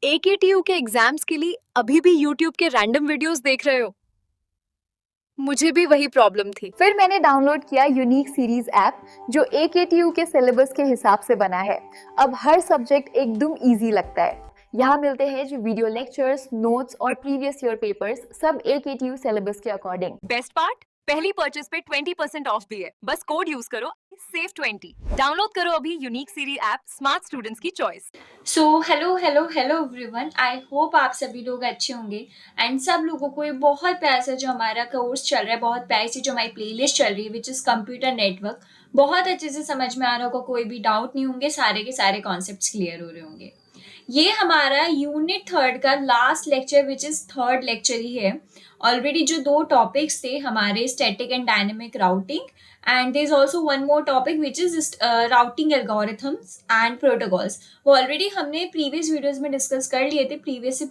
AKTU के exams के लिए अभी भी यूट्यूब के रैंडम वीडियोस देख रहे हो? मुझे भी वही प्रॉब्लम थी। फिर मैंने डाउनलोड किया यूनिक सीरीज ऐप जो एकेटीयू के सिलेबस के हिसाब से बना है। अब हर सब्जेक्ट एकदम इजी लगता है। यहाँ मिलते हैं जो वीडियो लेक्चर्स, नोट्स और प्रीवियस ईयर पेपर्स, सब एकेटीयू सिलेबस के अकॉर्डिंग। बेस्ट पार्ट, पहली परचेज पे 20% ऑफ भी है। बस कोड यूज करो, सेव 20। डाउनलोड करो अभी unique series app, smart students की choice. So hello hello hello everyone, I hope आप सभी लोग अच्छे होंगे एंड सब लोगों को ये बहुत प्यार से जो हमारा कोर्स चल रहा है, बहुत प्यार से जो हमारी प्लेलिस्ट चल रही है विच इज़ कंप्यूटर नेटवर्क, बहुत अच्छे से समझ में आ रहा होगा, कोई भी डाउट नहीं होंगे, सारे के सारे कॉन्सेप्ट्स क्लियर हो रहे होंगे। ये हमारा यूनिट थर्ड का last lecture which is third lecture ही है। ऑलरेडी जो दो टॉपिक्स थे हमारे, static and dynamic routing, and there's also one more topic which is routing algorithms and protocols। वो ऑलरेडी हमने प्रीवियस वीडियोस में डिस्कस कर लिए थे, प्रीवियस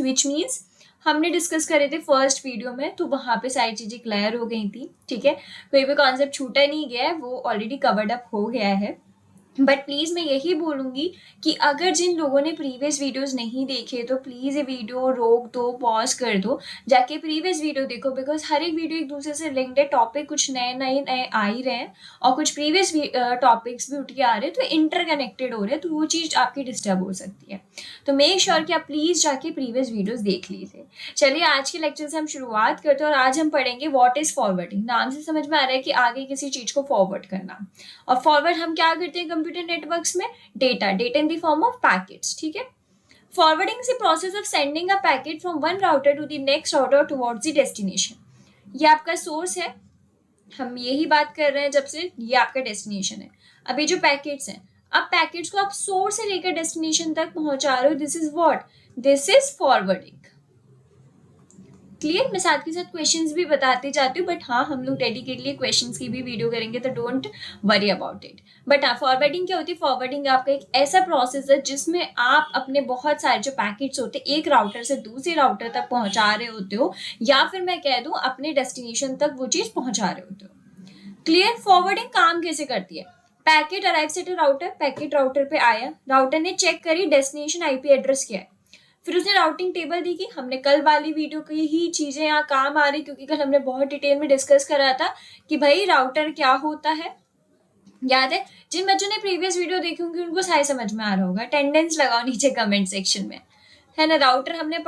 विच मीन्स हमने डिस्कस करे थे फर्स्ट वीडियो में, तो वहाँ पे सारी चीज़ें क्लियर हो गई थी। ठीक है, कोई भी कॉन्सेप्ट छूटा नहीं गया है, वो ऑलरेडी कवर्ड अप हो गया है। बट प्लीज़ मैं यही बोलूँगी कि अगर जिन लोगों ने प्रीवियस वीडियोस नहीं देखे तो प्लीज़ ये वीडियो रोक दो, पॉज कर दो, जाके प्रीवियस वीडियो देखो, बिकॉज हर एक वीडियो एक दूसरे से लिंक्ड है। टॉपिक कुछ नए नए नए आ ही रहे हैं और कुछ प्रीवियस टॉपिक्स भी उठ के आ रहे हैं, तो इंटरकनेक्टेड हो रहे हैं, तो वो चीज़ आपकी डिस्टर्ब हो सकती है। तो मेक श्योर कि आप प्लीज़ जाके प्रीवियस वीडियोज़ देख लीजिए। चलिए आज के लेक्चर से हम शुरुआत करते हैं और आज हम पढ़ेंगे व्हाट इज़ फॉरवर्डिंग। नाम से समझ में आ रहा है कि आगे किसी चीज़ को फॉरवर्ड करना। और फॉरवर्ड हम क्या करते हैं कंप्यूटर नेटवर्क्स में? Data in the form of packets. ठीक है, forwarding is the process of sending a packet from one router to the next router towards the destination. ये आपका सोर्स है, हम यही बात कर रहे हैं जब से, ये आपका डेस्टिनेशन है। अब ये जो पैकेट्स हैं, अब पैकेट्स को आप सोर्स से लेकर डेस्टिनेशन तक पहुंचा रहे हो, this is what, this is forwarding. Clear? मैं साथ के साथ क्वेश्चंस भी बताते जाती हूँ, बट हाँ हम लोग डेडिकेटली क्वेश्चंस की भी वीडियो करेंगे, तो don't worry about it. But हाँ, फॉरवर्डिंग क्या होती है? फॉरवर्डिंग आपका एक ऐसा प्रोसेस है जिसमें आप अपने बहुत सारे जो पैकेट्स होते हैं एक राउटर से दूसरे राउटर तक पहुंचा रहे होते हो, या फिर मैं कह दूँ अपने डेस्टिनेशन तक वो चीज़ पहुंचा रहे होते हो। क्लियर? फॉरवर्डिंग काम कैसे करती है? Packet arrives at a router, packet router पे आया, राउटर ने चेक करी डेस्टिनेशन आईपी एड्रेस क्या है, फिर उसने राउटिंग टेबल दी कि हमने कल वाली वीडियो की ही चीज़ें यहाँ काम आ रही, क्योंकि कल हमने बहुत डिटेल में डिस्कस करा था कि भाई राउटर क्या होता है। याद है? जिन बच्चों ने प्रीवियस वीडियो देखी होंगी उनको सारे समझ में आ रहा होगा, अटेंडेंस लगाओ नीचे कमेंट सेक्शन में, है ना। राउटर हमने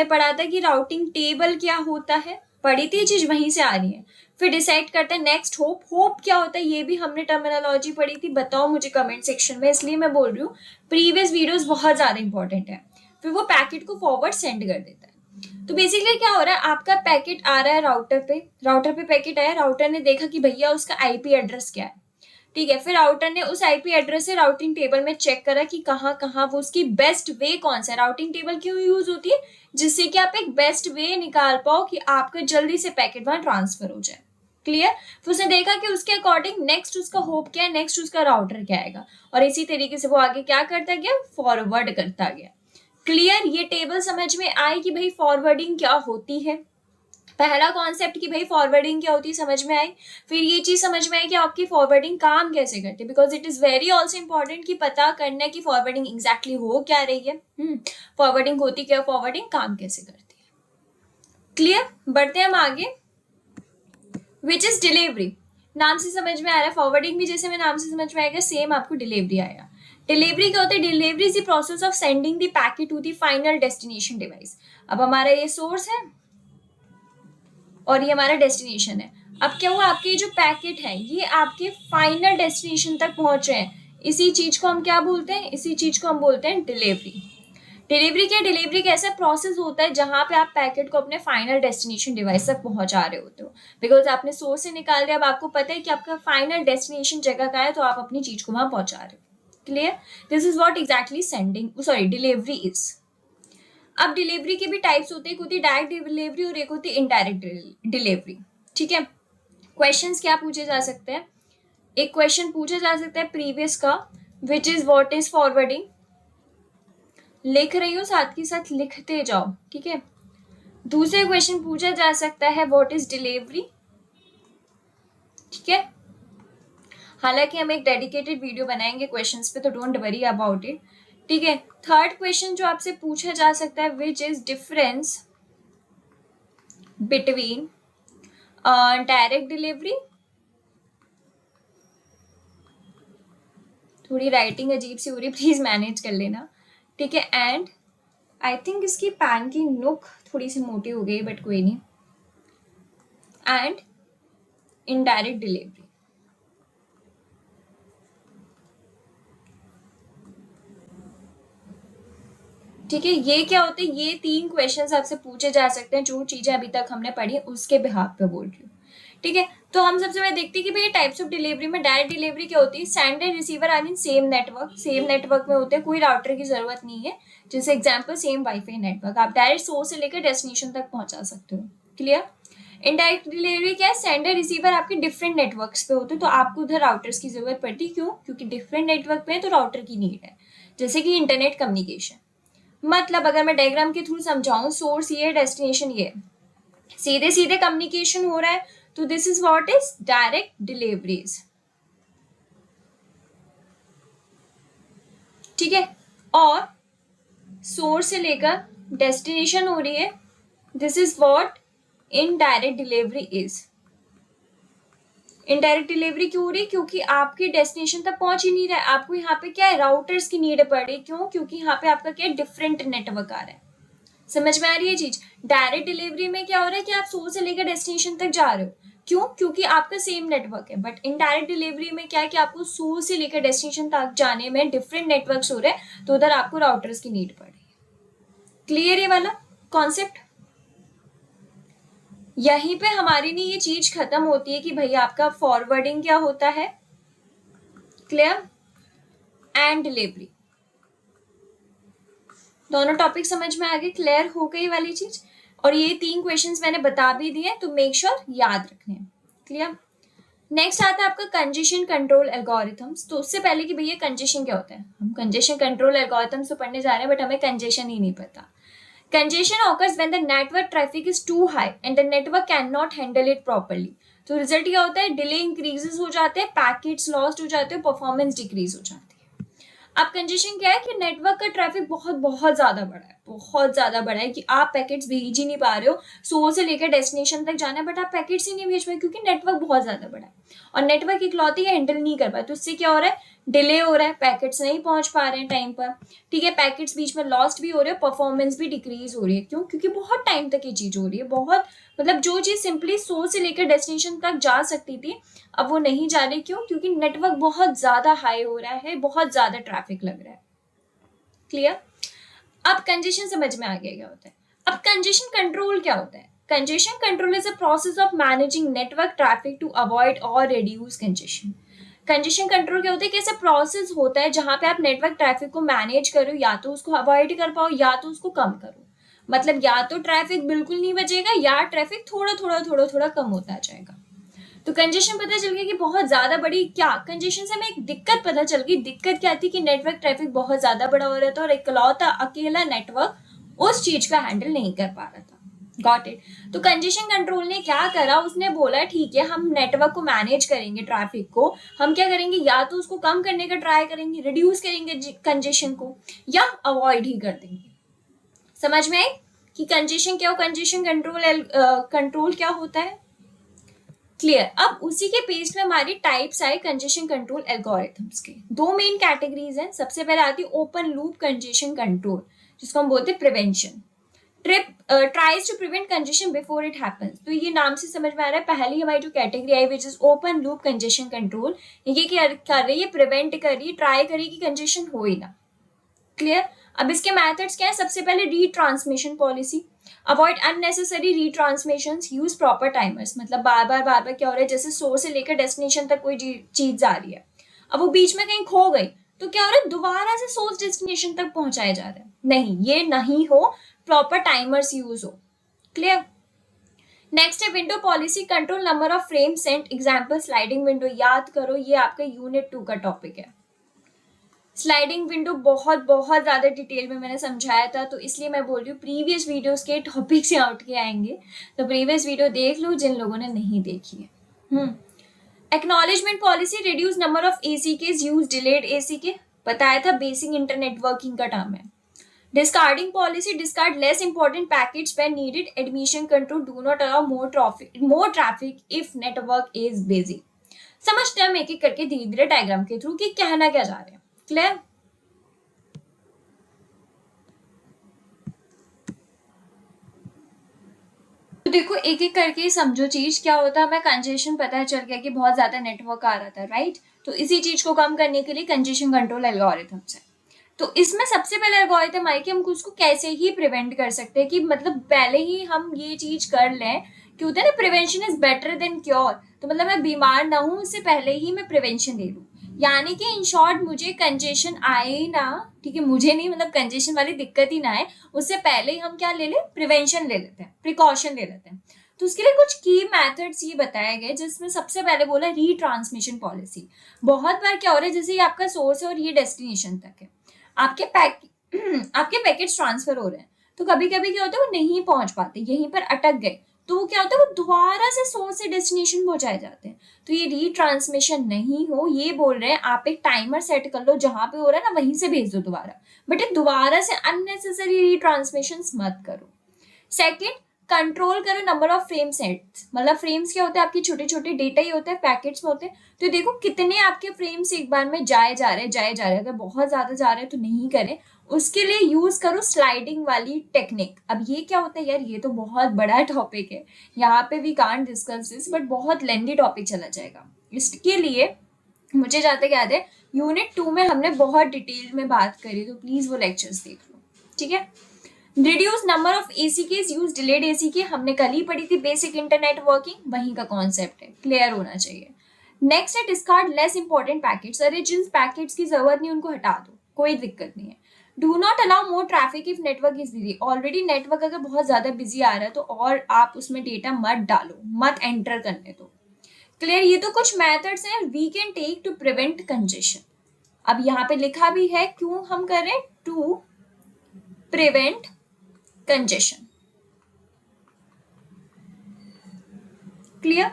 पढ़ा था कि राउटिंग टेबल क्या होता है, पढ़ी थी, ये चीज़ वहीं से आ रही है। फिर डिसाइड करते हैं नेक्स्ट होप क्या होता है, ये भी हमने टर्मिनोलॉजी पढ़ी थी, बताओ मुझे कमेंट सेक्शन में, इसलिए मैं बोल रही हूँ प्रीवियस वीडियोस बहुत ज़्यादा इंपॉर्टेंट है। फिर वो पैकेट को फॉरवर्ड सेंड कर देता है। तो बेसिकली क्या हो रहा है, आपका पैकेट आ रहा है राउटर पे पैकेट आया, राउटर ने देखा कि भैया उसका आईपी एड्रेस क्या है। ठीक है, फिर राउटर ने उस आईपी एड्रेस से राउटिंग टेबल में चेक करा कि कहाँ कहाँ वो उसकी बेस्ट वे कौन सा है। राउटिंग टेबल क्यों यूज होती है? जिससे कि आप एक बेस्ट वे निकाल पाओ कि आपका जल्दी से पैकेट वहां ट्रांसफर हो जाए। क्लियर? फिर उसने देखा कि उसके अकॉर्डिंग नेक्स्ट उसका होप क्या है, नेक्स्ट उसका राउटर क्या आएगा, और इसी तरीके से वो आगे क्या करता गया, फॉरवर्ड करता गया। क्लियर? ये टेबल समझ में आई कि भाई फॉरवर्डिंग क्या होती है। पहला कॉन्सेप्ट कि भाई फॉरवर्डिंग क्या होती है समझ में आई। फिर ये चीज समझ में आई कि आपकी फॉरवर्डिंग काम कैसे करती है, because it is very also important कि पता करना है कि फॉरवर्डिंग एग्जैक्टली हो क्या रही है। फॉरवर्डिंग होती क्या, फॉरवर्डिंग काम कैसे करती है। क्लियर? बढ़ते हैं हम आगे। Which is delivery. नाम से समझ में आ रहा है, फॉरवर्डिंग भी जैसे मैं नाम से समझ में आएगा, सेम आपको डिलीवरी आएगा। डिलीवरी क्या होता है? Delivery is the process of sending the packet to the final destination device. अब हमारा ये सोर्स है और ये हमारा डेस्टिनेशन है। अब क्या हुआ, आपके जो पैकेट है ये आपके फाइनल डेस्टिनेशन तक पहुंच रहे हैं, इसी चीज को हम क्या बोलते हैं, इसी चीज को हम बोलते हैं डिलीवरी। डिलीवरी क्या? डिलीवरी का ऐसा प्रोसेस होता है जहां पे आप पैकेट को अपने फाइनल डेस्टिनेशन डिवाइस तक पहुंचा रहे होते हो, बिकॉज आपने सोर्स से निकाल दिया, अब आपको पता है कि आपका फाइनल डेस्टिनेशन जगह का है, तो आप अपनी चीज को वहां पहुंचा रहे हो। Clear? This is what exactly delivery is. अब डिलीवरी के भी टाइप्स होते हैं, एक होती है डायरेक्ट डिलीवरी और एक होती है इनडायरेक्ट डिलीवरी। ठीक है, क्वेश्चंस क्या पूछे जा सकते हैं? एक क्वेश्चन पूछा जा सकता है प्रीवियस का, which is what is forwarding. लिख रही हो, साथ के साथ लिखते जाओ, ठीक है। दूसरे क्वेश्चन पूछा जा सकता है व्हाट इज डिलीवरी। ठीक है, हालांकि हम एक डेडिकेटेड वीडियो बनाएंगे क्वेश्चंस पे, तो डोंट वरी अबाउट इट। ठीक है, थर्ड क्वेश्चन जो आपसे पूछा जा सकता है, which is difference between direct delivery, थोड़ी राइटिंग अजीब सी हो रही, प्लीज मैनेज कर लेना, ठीक है, एंड आई थिंक इसकी पैन की नुक थोड़ी सी मोटी हो गई, बट कोई नहीं, एंड इनडायरेक्ट डिलीवरी। ठीक है, ये क्या होते हैं, ये 3 क्वेश्चंस आपसे पूछे जा सकते हैं जो चीजें अभी तक हमने पढ़ी उसके बिहाफ पे बोल रही हूँ। ठीक है, तो हम सबसे पहले देखते हैं कि भाई टाइप्स ऑफ डिलीवरी में डायरेक्ट डिलीवरी क्या होती है, sender receiver are in same network में होते हैं, कोई राउटर की जरूरत नहीं है, जैसे एग्जांपल सेम वाईफाई नेटवर्क, आप डायरेक्ट सोर्स से लेकर डेस्टिनेशन तक पहुंचा सकते हो। क्लियर। इनडायरेक्ट डिलीवरी क्या है, सेंडर रिसीवर आपके डिफरेंट नेटवर्क्स पे होते हैं, तो आपको उधर राउटर्स की जरूरत पड़ती है, क्यों, क्योंकि डिफरेंट नेटवर्क पे है तो राउटर की नीड है, जैसे कि इंटरनेट कम्युनिकेशन। मतलब अगर मैं डायग्राम के थ्रू समझाऊं, सोर्स ये, डेस्टिनेशन ये, सीधे सीधे कम्युनिकेशन हो रहा है, तो this is what is direct deliveries. ठीक है, और सोर्स से लेकर डेस्टिनेशन हो रही है, this is what indirect delivery is. Indirect delivery क्यों हो रही है, क्योंकि आपके डेस्टिनेशन तक पहुंच ही नहीं रहा है, आपको यहाँ पे क्या है, राउटर्स की नीड पड़ रही, क्यों, क्योंकि यहाँ पे आपका क्या है, डिफरेंट नेटवर्क आ रहा है। समझ में आ रही है चीज। डायरेक्ट डिलीवरी में क्या हो रहा है कि आप सोर्स से लेकर डेस्टिनेशन तक जा रहे हो, क्यों, क्योंकि आपका सेम नेटवर्क है। बट इनडायरेक्ट डिलीवरी में क्या है कि आपको सोर्स से लेकर डेस्टिनेशन तक जाने में डिफरेंट नेटवर्क्स हो रहे हैं, तो उधर आपको राउटर्स की नीड पड़ रही है। क्लियर ये वाला कॉन्सेप्ट। यहीं पे हमारी नहीं ये चीज खत्म होती है कि भैया आपका फॉरवर्डिंग क्या होता है, क्लियर, एंड डिलीवरी, दोनों टॉपिक समझ में आ गए, क्लियर हो गई वाली चीज। और ये 3 क्वेश्चंस मैंने बता भी दिए, तो मेक श्योर याद रखने। क्लियर। नेक्स्ट आता है आपका कंजेशन कंट्रोल एल्गोरिथम्स। तो उससे पहले कि भैया कंजेशन क्या होता है, हम कंजेशन कंट्रोल एल्गोरिथम्स तो पढ़ने जा रहे हैं, बट हमें कंजेशन ही नहीं पता। Congestion occurs when the network traffic is too high and the network cannot handle it properly. तो रिजल्ट क्या होता है, डिले इंक्रीजेस हो जाते हैं, पैकेट्स लॉस्ट हो जाते हैं, परफॉर्मेंस डिक्रीज हो जाती है। अब कंजेशन क्या है कि नेटवर्क का ट्रैफिक बहुत बहुत ज्यादा बड़ा है, बहुत ज्यादा बड़ा है, कि आप पैकेट्स भेज ही नहीं पा रहे हो, सोर्स से लेकर डेस्टिनेशन तक जाना है, बट आप पैकेट्स ही नहीं भेज पाए, क्योंकि नेटवर्क बहुत ज्यादा बड़ा है और नेटवर्क इकलौती हैंडल नहीं कर पाए। तो इससे क्या हो रहा है, डिले हो रहा है, पैकेट्स नहीं पहुंच पा रहे हैं टाइम पर। ठीक है, पैकेट्स बीच में लॉस्ट भी हो रहे हैं, परफॉर्मेंस भी डिक्रीज हो रही है। क्यों, क्योंकि बहुत टाइम तक ये चीज हो रही है, बहुत मतलब जो चीज सिंपली सोर्स से लेकर डेस्टिनेशन तक जा सकती थी, अब वो नहीं जा रही। क्यों, क्योंकि नेटवर्क बहुत ज्यादा हाई हो रहा है, बहुत ज्यादा ट्रैफिक लग रहा है। क्लियर। अब कंजेशन समझ में आ गया क्या होता है। अब कंजेशन कंट्रोल क्या होता है, congestion control is a process of managing network traffic to avoid और रिड्यूस कंजेशन। कंजेशन कंट्रोल क्या होता है कि ऐसा प्रोसेस होता है जहां पे आप नेटवर्क ट्रैफिक को मैनेज करो, या तो उसको अवॉइड कर पाओ या तो उसको कम करो। मतलब या तो ट्रैफिक बिल्कुल नहीं बचेगा या ट्रैफिक थोड़ा कम होता जाएगा। तो कंजेशन पता चल गया कि बहुत ज्यादा बड़ी, क्या कंजेशन से हमें एक दिक्कत पता चल गई। दिक्कत क्या थी कि नेटवर्क ट्रैफिक बहुत ज्यादा बड़ा हो रहा था और इकलौता अकेला नेटवर्क उस चीज का हैंडल नहीं कर पा रहा था। Got it. तो कंजेशन कंट्रोल ने क्या करा, उसने बोला ठीक है हम नेटवर्क को मैनेज करेंगे, ट्रैफिक को हम क्या करेंगे, या तो उसको कम करने का ट्राई करेंगे, रिड्यूस करेंगे कंजेशन को, या अवॉइड ही कर देंगे। समझ में आए कि कंजेशन क्या हो, कंजेशन कंट्रोल क्या होता है। क्लियर। अब उसी के पेज में हमारी टाइप्स आए कंजेशन कंट्रोल एल्गोरिथम्स के। 2 मेन कैटेगरीज हैं। सबसे पहले आती है ओपन लूप कंजेशन कंट्रोल, जिसको हम बोलते हैं prevention. Tries to prevent congestion before it happens. तो ये नाम से समझ में आ रहा है, पहली हमारी जो category I which is open loop congestion control, ये क्या कर रही है, प्रिवेंट कर रही है, ट्राई करी कि कंजेशन हो ही ना। क्लियर। अब इसके मेथड्स क्या है, सबसे पहले retransmission policy, avoid unnecessary retransmissions, use proper timers. मतलब बार बार क्या हो रहा है, जैसे सोर्स से लेकर डेस्टिनेशन तक कोई चीज जा रही है, अब वो बीच में कहीं खो गई, तो क्या हो रहा है, दोबारा से सोर्स डेस्टिनेशन तक पहुंचाया जा रहा है। नहीं, ये नहीं हो, प्रॉपर टाइमर्स यूज हो। क्लियर। नेक्स्ट है window policy, control number of frame sent, example sliding window. याद करो ये आपका यूनिट 2 का टॉपिक है। स्लाइडिंग विंडो बहुत बहुत ज्यादा डिटेल में मैंने समझाया था, तो इसलिए मैं बोल रही हूँ प्रीवियस वीडियोस के टॉपिक से आउट के आएंगे, तो प्रीवियस वीडियो देख लो जिन लोगों ने नहीं देखी है। Acknowledgement policy, reduce number of AC case, use delayed AC के। बताया था, बेसिक इंटरनेट वर्किंग का टर्म है। Discarding policy, discard less important packets when needed. Admission control, do not allow more traffic if network is busy. समझते हैं हम एक एक करके धीरे धीरे डायग्राम के थ्रू कि कहना क्या जा रहे हैं। क्लियर? तो देखो एक एक करके समझो चीज क्या होता है। हमें कंजेशन पता चल गया कि बहुत ज्यादा नेटवर्क आ रहा था, राइट? तो इसी चीज को कम करने के लिए कंजेशन कंट्रोल एल्गोरिथम्स है। तो इसमें सबसे पहले एल्गोरिथम है कि हम उसको कैसे ही प्रिवेंट कर सकते हैं, कि मतलब पहले ही हम ये चीज कर लें कि होता है ना, prevention is better than cure. तो मतलब मैं बीमार ना हूं उससे पहले ही मैं प्रिवेंशन ले लूं, यानी कि इन शॉर्ट मुझे कंजेशन आए ही ना, ठीक है, मुझे नहीं, मतलब कंजेशन वाली दिक्कत ही ना आए, उससे पहले ही हम क्या ले लें, प्रिवेंशन ले लेते हैं, प्रिकॉशन ले लेते हैं। तो उसके लिए कुछ की मेथड्स ये बताए गए, जिसमें सबसे पहले बोला रीट्रांसमिशन पॉलिसी। बहुत बार क्या हो रहा है, जैसे ये आपका सोर्स है और ये डेस्टिनेशन तक है, आपके आपके पैकेट्स ट्रांसफर हो रहे हैं, तो कभी कभी क्या होता है वो नहीं पहुंच पाते, यहीं पर अटक गए, तो वो क्या होता है वो दोबारा से सोर्स से डेस्टिनेशन पहुंचाए जाते हैं। तो ये रीट्रांसमिशन नहीं हो, ये बोल रहे हैं आप एक टाइमर सेट कर लो, जहां पे हो रहा है ना वहीं से भेज दो दोबारा, बट एक दोबारा से अननेसेसरी रीट्रांसमिशन मत करो। सेकेंड, कंट्रोल करो नंबर ऑफ फ्रेम सेट्स। मतलब फ्रेम्स क्या होते हैं, आपके छोटे छोटे डेटा ही होते हैं, पैकेट्स में होते हैं, तो देखो कितने आपके फ्रेम्स एक बार में जाए जा रहे हैं। अगर बहुत ज्यादा जा रहे हैं तो नहीं करें, उसके लिए यूज करो स्लाइडिंग वाली टेक्निक। अब ये क्या होता है यार, ये तो बहुत बड़ा टॉपिक है, यहाँ पे we can't discuss this, but बहुत लेंदी टॉपिक चला जाएगा। इसके लिए मुझे जहाँ तक याद है यूनिट 2 में हमने बहुत डिटेल में बात करी, तो प्लीज वो लेक्चर्स देख लो, ठीक है। Reduce number of ACKs, use delayed ACK, हमने कल ही पढ़ी थी, बेसिक इंटरनेट वर्किंग, वहीं का कॉन्सेप्ट है, क्लियर होना चाहिए। नेक्स्ट है डिस्कार्ड लेस इंपॉर्टेंट पैकेट्स। अरे जिन पैकेट्स की जरूरत नहीं उनको हटा दो, कोई दिक्कत नहीं है। Do not allow more traffic if network is busy. Already network अगर बहुत ज्यादा बिजी आ रहा है तो और आप उसमें डेटा मत डालो, मत एंटर करने दो। क्लियर? ये तो कुछ मेथड्स हैं we can take to prevent congestion. अब यहाँ पे लिखा भी है क्यों हम करें, टू प्रिवेंट कंजेशन। क्लियर?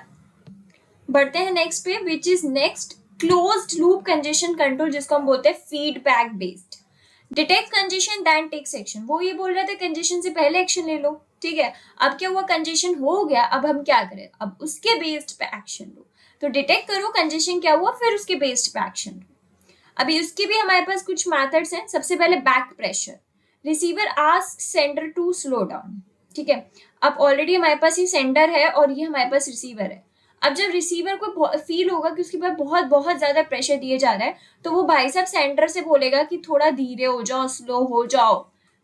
बढ़ते हैं नेक्स्ट पे, which is next closed loop congestion control, जिसको हम बोलते हैं feedback based. Detect congestion then takes action. वो ये बोल रहा था कंजेशन से पहले एक्शन ले लो, ठीक है। अब क्या हुआ, कंजेशन हो गया, अब हम क्या करें, अब उसके बेस्ड पे एक्शन लो। तो डिटेक्ट करो कंजेशन क्या हुआ, फिर उसके बेस्ड पे एक्शन लो। अभी उसके भी हमारे पास कुछ मेथड्स हैं। सबसे पहले back pressure, receiver ask sender to slow down, ठीक है। अब ऑलरेडी हमारे पास ये सेंडर है और ये हमारे पास रिसीवर है। अब जब रिसीवर को फील होगा कि उसके पास बहुत बहुत ज्यादा प्रेशर दिए जा रहा है, तो वो भाई साहब सेंडर से बोलेगा कि थोड़ा धीरे हो जाओ, स्लो हो जाओ,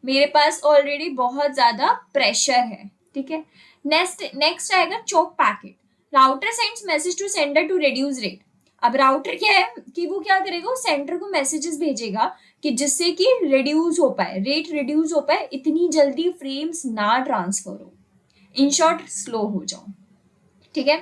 मेरे पास ऑलरेडी बहुत ज्यादा प्रेशर है, ठीक है। नेक्स्ट आएगा choke packet. Router sends message to sender to reduce rate. अब राउटर क्या है कि वो क्या करेगा, वो सेंडर को मैसेजेस भेजेगा कि जिससे कि रिड्यूस हो पाए, रेट रिड्यूस हो पाए, इतनी जल्दी फ्रेम्स ना ट्रांसफर हो, इन शॉर्ट स्लो हो जाओ, ठीक है।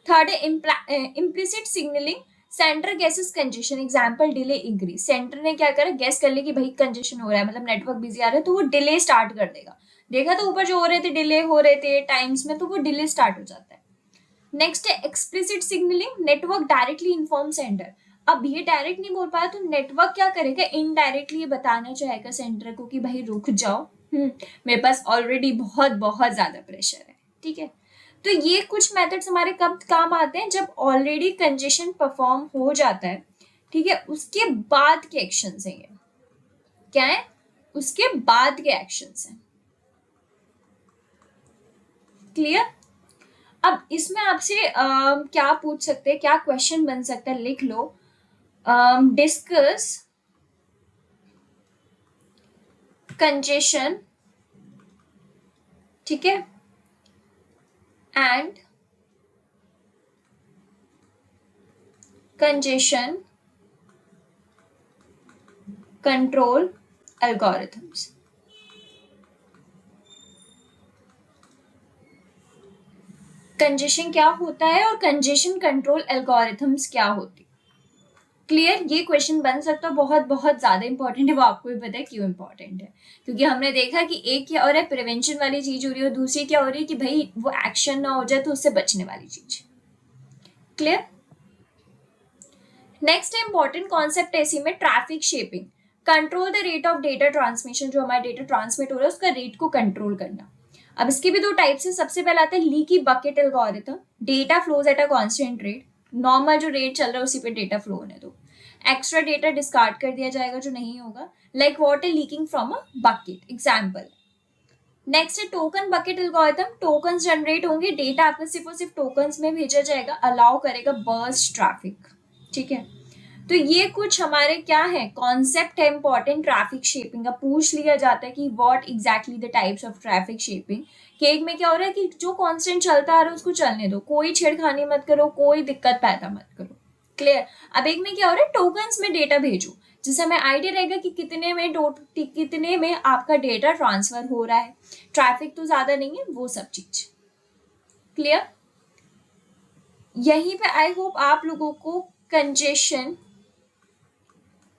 थर्ड है implicit signalling, centre guesses congestion, example delay increase. Centre ने क्या करा, गेस कर ले कि भाई कंजेशन हो रहा है, मतलब नेटवर्क बिजी आ रहा है, तो वो डिले स्टार्ट कर देगा। देखा तो ऊपर जो हो रहे थे डिले हो रहे थे टाइम्स में, तो वो डिले स्टार्ट हो जाता है। नेक्स्ट है explicit signalling, network directly inform sender. अब ये डायरेक्ट नहीं बोल पाया तो नेटवर्क क्या करेगा, इनडायरेक्टली ये बताना चाहेगा सेंटर को कि भाई रुक जाओ, मेरे पास ऑलरेडी बहुत बहुत ज्यादा प्रेशर है, ठीक है। तो ये कुछ मेथड्स हमारे कब काम आते हैं, जब ऑलरेडी कंजेशन परफॉर्म हो जाता है, ठीक है, उसके बाद के एक्शंस हैं। ये क्या है, उसके बाद के एक्शंस हैं। क्लियर? अब इसमें आपसे क्या पूछ सकते हैं, क्या क्वेश्चन बन सकता है, लिख लो। डिस्कस कंजेशन, ठीक है, and congestion control algorithms. Congestion क्या होता है और कंजेशन कंट्रोल एल्गोरिथम्स क्या होती। क्लियर? ये क्वेश्चन बन सकता है, बहुत बहुत ज्यादा इंपॉर्टेंट है, वो आपको भी पता है क्यों इंपॉर्टेंट है, क्योंकि हमने देखा कि एक क्या हो रहा है, प्रिवेंशन वाली चीज हो रही है, और दूसरी क्या हो रही है कि भाई वो एक्शन ना हो जाए तो उससे बचने वाली चीज। क्लियर? नेक्स्ट इंपॉर्टेंट कॉन्सेप्ट है इसी में traffic shaping, control the rate of data transmission, जो हमारा डेटा ट्रांसमिट हो रहा है उसका रेट को कंट्रोल करना। अब इसके भी दो टाइप्स है, सबसे पहला आता है leaky bucket algorithm, data flows at a constant rate, normal जो रेट चल रहा है उसी पे डेटा फ्लो होने दो, एक्स्ट्रा डेटा डिस्कार्ड कर दिया जाएगा जो नहीं होगा, like water leaking from a bucket example. Next है token bucket algorithm, tokens generate होंगे, डेटा आपका सिर्फ और सिर्फ टोकन्स में भेजा जाएगा, अलाउ करेगा बर्स्ट ट्रैफिक। ठीक है, तो ये कुछ हमारे क्या है कॉन्सेप्ट है इंपॉर्टेंट ट्रैफिक शेपिंग का। पूछ लिया जाता है कि what exactly the types of traffic shaping. Cake में क्या हो रहा है कि जो कांस्टेंट चलता आ रहा है उसको चलने दो, कोई छेड़खानी मत करो, कोई दिक्कत पैदा मत करो। क्लियर। अब एक में क्या हो रहा है, टोकन्स में डेटा भेजो, जिससे हमें आइडिया रहेगा कि कितने में आपका डेटा ट्रांसफर हो रहा है, ट्रैफिक तो ज्यादा नहीं है, वो सब चीज। क्लियर। यहीं पे आई होप आप लोगों को कंजेशन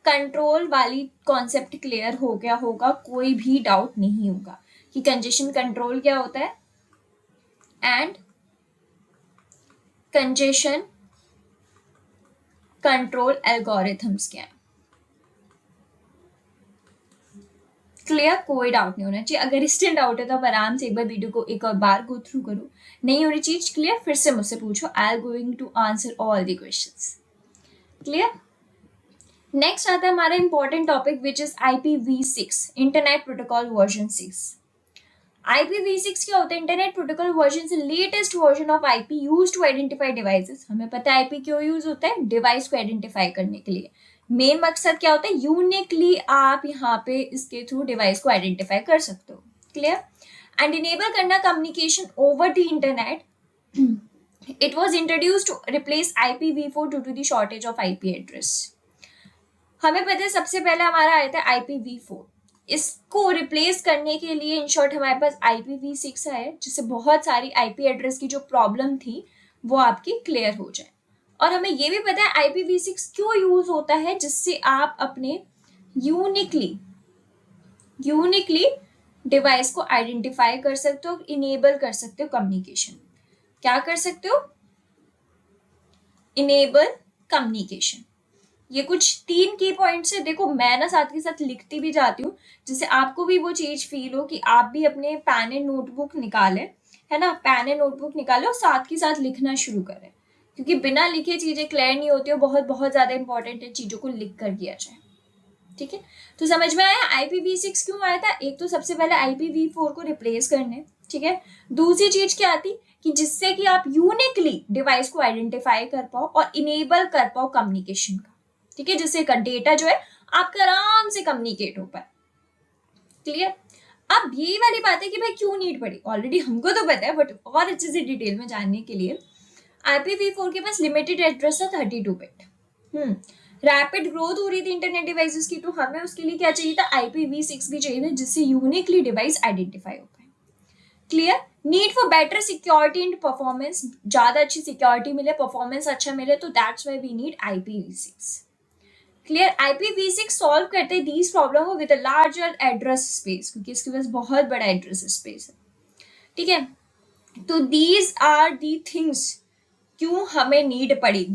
कंट्रोल वाली कॉन्सेप्ट क्लियर हो गया होगा, कोई भी डाउट नहीं होगा कि कंजेशन कंट्रोल क्या होता है एंड कंजेशन कंट्रोल एल्गोरिथम्स क्या है। क्लियर, कोई डाउट नहीं होना चाहिए। अगर स्टिल डाउट है तो आप आराम से एक बार वीडियो को एक और बार गो थ्रू करो, नहीं हो रही चीज क्लियर फिर से मुझसे पूछो, I am going to answer all the questions. Clear. Next आता है हमारा important topic which is IPv6 internet protocol version 6। IPv6 क्या होता है, इंटरनेट प्रोटोकॉल वर्जन से latest version of IP used to identify devices. हमें पता है IP क्यों यूज होता है, डिवाइस को आइडेंटिफाई करने के लिए। मेन मकसद क्या होता है, यूनिकली आप यहाँ पे इसके थ्रू डिवाइस को आइडेंटिफाई कर सकते हो। क्लियर। एंड इनेबल करना communication over the internet. It was introduced to replace IPv4 due to the shortage of IP address. हमें पता है सबसे पहले हमारा आया था IPv4, इसको रिप्लेस करने के लिए इन शॉर्ट हमारे पास IPv6 आया, जिससे बहुत सारी IP एड्रेस की जो प्रॉब्लम थी वो आपकी क्लियर हो जाए। और हमें ये भी पता है IPv6 क्यों यूज होता है, जिससे आप अपने यूनिकली डिवाइस को आइडेंटिफाई कर सकते हो, इनेबल कर सकते हो कम्युनिकेशन। क्या कर सकते हो, इनेबल कम्युनिकेशन। ये कुछ 3 की पॉइंट्स है, देखो मैं ना साथ के साथ लिखती भी जाती हूँ, जिससे आपको भी वो चीज फील हो कि आप भी अपने पेन एंड नोटबुक निकालें, है ना, पेन एंड नोटबुक निकालें और साथ के साथ लिखना शुरू करें, क्योंकि बिना लिखे चीजें क्लियर नहीं होती है, बहुत ज्यादा इंपॉर्टेंट है चीजों को लिख कर किया जाए। ठीक है, तो समझ में आया IPv6 क्यों आया था। एक तो सबसे पहले IPv4 को रिप्लेस करने, ठीक है। दूसरी चीज क्या आती कि जिससे कि आप यूनिकली डिवाइस को आइडेंटिफाई कर पाओ और इनेबल कर पाओ कम्युनिकेशन का, ठीक है, जिससे डेटा जो है आपका आराम से कम्युनिकेट हो पाए। क्लियर। अब यही वाली बात है कि भाई क्यों नीड पड़ी, ऑलरेडी हमको तो पता है, बट और अच्छे से डिटेल में जानने के लिए IPv4 के पास लिमिटेड एड्रेस था 32 बिट। रैपिड ग्रोथ हो रही थी इंटरनेट डिवाइसेस की, तो हमें उसके लिए क्या चाहिए था, IPv6 भी चाहिए था, जिससे यूनिकली डिवाइस आइडेंटिफाई हो पाए। Clear. Need for better security and performance, ज्यादा अच्छी सिक्योरिटी मिले, परफॉर्मेंस अच्छा मिले, तो that's why we need IPv6। Clear. IPv6 solve करते हैं these problem with a larger address space, क्योंकि इसके पास बहुत बड़ा एड्रेस स्पेस है। ठीक है, तो दीज आर दी थिंग्स क्यों हमें नीड पड़ी,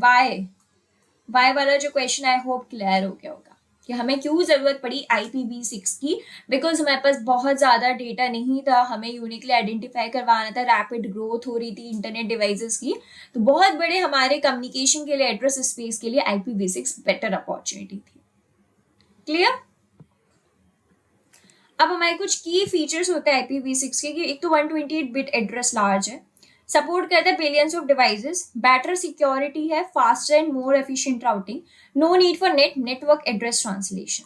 वाई वाला जो क्वेश्चन आई होप क्लियर हो गया होगा कि हमें क्यों जरूरत पड़ी IPv6 की। बिकॉज हमारे पास बहुत ज्यादा डेटा नहीं था, हमें यूनिकली आइडेंटिफाई करवाना था, रैपिड ग्रोथ हो रही थी इंटरनेट डिवाइसेस की, तो बहुत बड़े हमारे कम्युनिकेशन के लिए एड्रेस स्पेस के लिए IPv6 बेटर अपॉर्चुनिटी थी। क्लियर। अब हमारे कुछ की फीचर्स होते हैं IPv6 के, कि एक तो 128 बिट एड्रेस लार्ज है, सपोर्ट करता है billions of devices, better security है, faster and more efficient routing, no need for network address translation.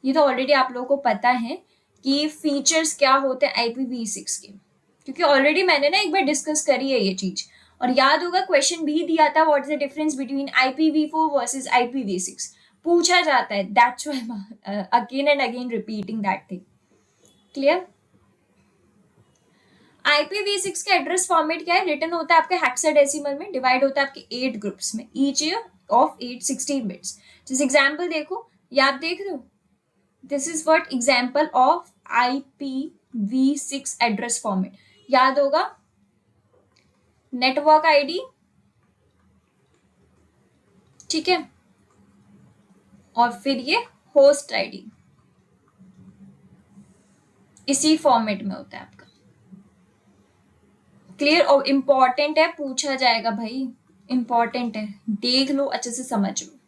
ये तो ऑलरेडी आप लोगों को पता है कि फीचर्स क्या होते हैं IPv6 के, क्योंकि ऑलरेडी मैंने ना एक बार डिस्कस करी है ये चीज, और याद होगा क्वेश्चन भी दिया था, what is the difference between IPv4 versus IPv6 पूछा जाता है, that's why again and again repeating that thing. Clear. IPv6 का एड्रेस फॉर्मेट क्या है, रिटन होता है आपके हेक्साडेसिमल में, डिवाइड होता है आपके 8 ग्रुप्स में, ईच ऑफ 16 बिट्स। जैसे एग्जांपल देखो, ये आप देख रहे हो, this is what example of IPv6 address format. याद होगा नेटवर्क आईडी, ठीक है, और फिर ये होस्ट आईडी, इसी फॉर्मेट में होता है आपका। क्लियर? और इंपॉर्टेंट है, पूछा जाएगा भाई, इंपॉर्टेंट है, देख लो अच्छे से, समझ लो।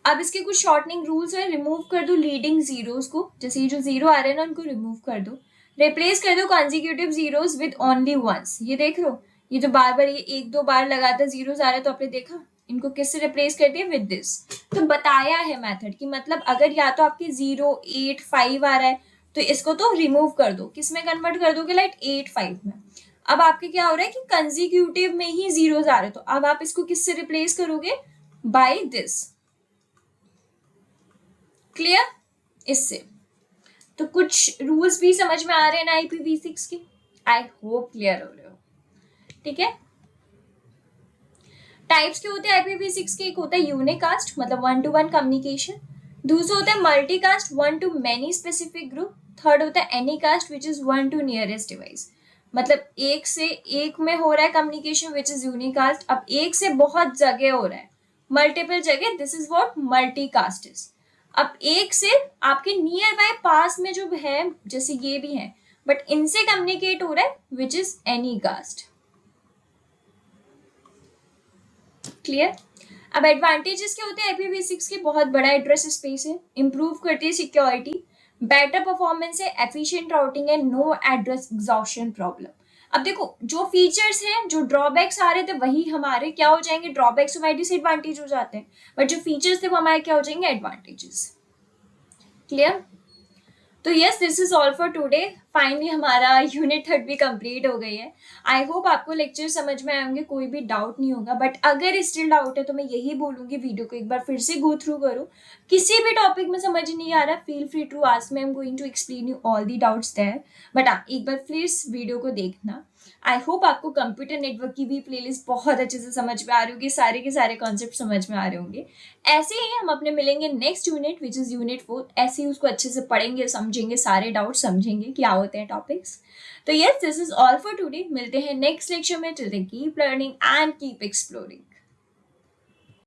अब इसके कुछ शॉर्टनिंग रूल्स है। रिमूव कर दो लीडिंग जीरोस को, जैसे ये जो जीरो आ रहे हैं ना उनको रिमूव कर दो। रिप्लेस कर दो consecutive zeros with only once. ये देख लो, ये जो बार बार ये एक दो बार लगातार जीरोस आ रहे हैं, तो आपने देखा इनको किससे रिप्लेस कर दिया? With this. तो बताया है मेथड कि मतलब अगर या तो आपके 0, 8, 5 आ रहा है तो इसको तो रिमूव कर दो, किस में कन्वर्ट कर दोगे? लाइक 8, 5 में। अब आपके क्या हो रहा है कि कंजिक्यूटिव में ही जीरोस आ रहे हैं, तो अब आप इसको किससे रिप्लेस करोगे? By this. क्लियर? इससे तो कुछ रूल्स भी समझ में आ रहे हैं ना IPv6 के? आई होप क्लियर हो रहे हो। ठीक है, टाइप्स के होते हैं IPv6 के। एक होता है यूनिकास्ट, मतलब 1 to 1 कम्युनिकेशन। दूसरा होता है multicast, 1 to many specific group. Third होता है Anycast, which is 1 to nearest device, मतलब एक से एक में हो रहा है कम्युनिकेशन, विच इज यूनिकास्ट। अब एक से बहुत जगह हो रहा है, मल्टीपल जगह, this is what multicast is. अब एक से आपके नियर बाय पास में जो है, जैसे ये भी है, बट इनसे कम्युनिकेट हो रहा है, विच इज एनीकास्ट। क्लियर? अब एडवांटेजेस क्या होते हैं IPv6 के? बहुत बड़ा एड्रेस स्पेस है, इंप्रूव करती है सिक्योरिटी, बेटर परफॉर्मेंस है, एफिशिएंट राउटिंग है, नो एड्रेस एग्जॉशन प्रॉब्लम। अब देखो, जो फीचर्स हैं, जो ड्रॉबैक्स आ रहे थे वही हमारे क्या हो जाएंगे? ड्रॉबैक्स हमारे डिसएडवांटेज हो जाते हैं, बट जो फीचर्स थे वो हमारे क्या हो जाएंगे? एडवांटेजेस। क्लियर? तो yes, this is all for today. Finally हमारा यूनिट 3 भी कंप्लीट हो गई है। आई होप आपको लेक्चर समझ में आए होंगे, कोई भी डाउट नहीं होगा, बट अगर स्टिल डाउट है तो मैं यही बोलूंगी, वीडियो को एक बार फिर से गो थ्रू करो। किसी भी टॉपिक में समझ नहीं आ रहा, feel free to ask me, I am going to explain you all the doubts there. But एक बार प्लीज वीडियो को देखना। आई होप आपको कंप्यूटर नेटवर्क की भी प्लेलिस्ट बहुत अच्छे से समझ में आ रही होगी, सारे के सारे कॉन्सेप्ट समझ में आ रहे होंगे। ऐसे ही हम अपने मिलेंगे next unit, which is unit 4। ऐसे ही उसको अच्छे से पढ़ेंगे, समझेंगे, सारे डाउट समझेंगे क्या होते हैं टॉपिक्स। तो yes, this is all for today. मिलते हैं नेक्स्ट लेक्चर में। Till then keep learning and keep exploring.